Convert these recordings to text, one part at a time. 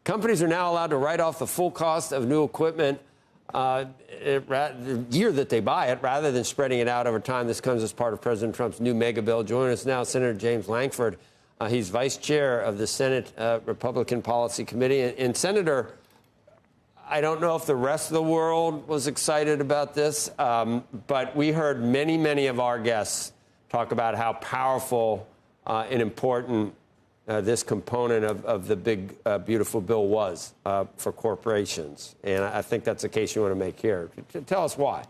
companies are now allowed to write off the full cost of new equipment the year that they buy it, rather than spreading it out over time. This comes as part of President Trump's new mega bill. Joining us now, Senator James Lankford. He's vice chair of the Senate Republican Policy Committee. And Senator, I don't know if the rest of the world was excited about this, but we heard many of our guests talk about how powerful and important this component of the big, beautiful bill was for corporations. And I think that's the case you want to make here. Tell us why.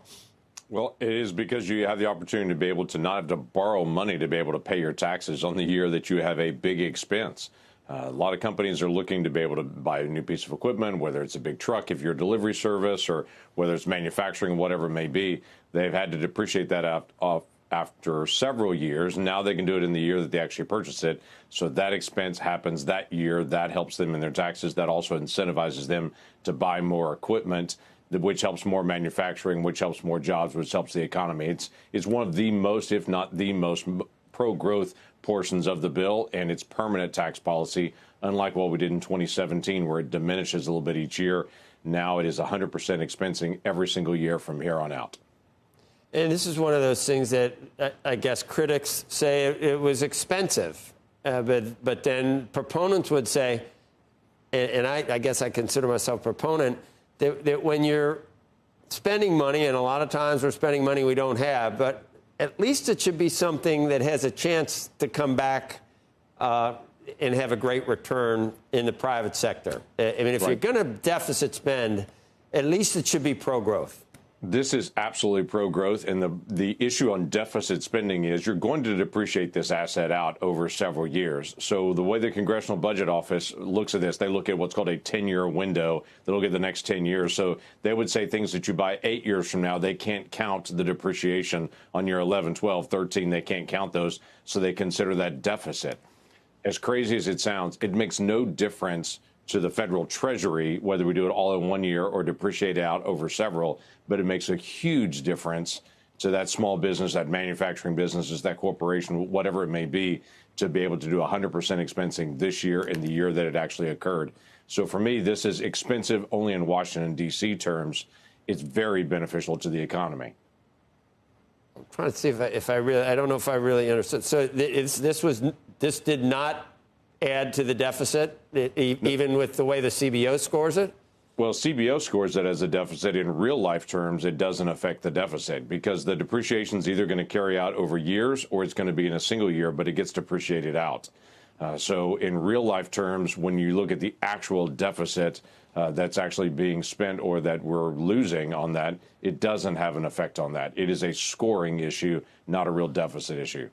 Well, it is because you have the opportunity to be able to not have to borrow money to be able to pay your taxes on the year that you have a big expense. A lot of companies are looking to be able to buy a new piece of equipment, whether it's a big truck, if you're a delivery service, or whether it's manufacturing, whatever it may be. They've had to depreciate that off after several years. Now they can do it in the year that they actually purchase it. So that expense happens that year. That helps them in their taxes. That also incentivizes them to buy more equipment, which helps more manufacturing, which helps more jobs, which helps the economy. It's one of the most, if not the most, pro-growth portions of the bill, and it's permanent tax policy, unlike what we did in 2017, where it diminishes a little bit each year. Now it is 100% expensing every single year from here on out. And this is one of those things that I guess critics say it was expensive, but then proponents would say, and I guess I consider myself a proponent, that when you're spending money, and a lot of times we're spending money we don't have, but at least it should be something that has a chance to come back and have a great return in the private sector. I mean, if you're going to deficit spend, at least it should be pro-growth. This is absolutely pro-growth, and the issue on deficit spending is you're going to depreciate this asset out over several years. So the way the Congressional Budget Office looks at this, they look at what's called a 10-year window. They look at the next 10 years. So they would say things that you buy 8 years from now, they can't count the depreciation on year 11, 12, 13. They can't count those, so they consider that deficit. As crazy as it sounds, it makes no difference to the federal treasury whether we do it all in 1 year or depreciate out over several, but it makes a huge difference to that small business, that manufacturing businesses, that corporation, whatever it may be, to be able to do 100% expensing this year and the year that it actually occurred. So for me, this is expensive only in Washington, D.C. terms. It's very beneficial to the economy. I'm trying to see if I really, I don't know if I really understood. So this did not add to the deficit, even with the way the CBO scores it? Well, CBO scores it as a deficit. In real life terms, it doesn't affect the deficit because the depreciation is either going to carry out over years or it's going to be in a single year, but it gets depreciated out. So in real life terms, when you look at the actual deficit that's actually being spent or that we're losing on that, it doesn't have an effect on that. It is a scoring issue, not a real deficit issue.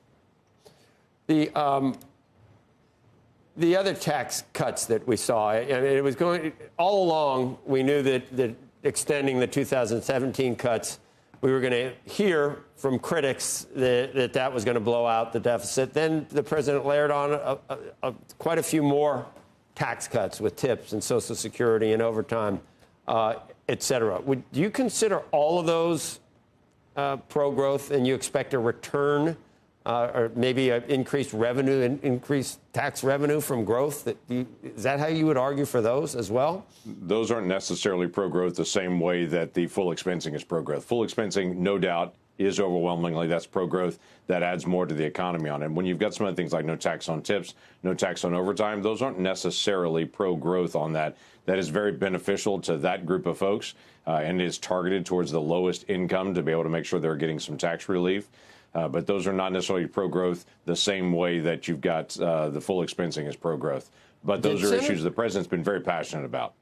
The other tax cuts that we saw, I mean, it was going all along. We knew that extending the 2017 cuts, we were going to hear from critics that was going to blow out the deficit. Then the president layered on quite a few more tax cuts with tips and Social Security and overtime, et cetera. Do you consider all of those pro-growth, and you expect a return? Or maybe increased revenue and increased tax revenue from growth? Is that how you would argue for those as well? Those aren't necessarily pro-growth the same way that the full expensing is pro-growth. Full expensing, no doubt, is overwhelmingly, that's pro-growth. That adds more to the economy on it. When you've got some other things like no tax on tips, no tax on overtime, those aren't necessarily pro-growth on that. That is very beneficial to that group of folks and is targeted towards the lowest income to be able to make sure they're getting some tax relief. But those are not necessarily pro-growth the same way that you've got the full expensing is pro-growth. But those are issues the president's been very passionate about.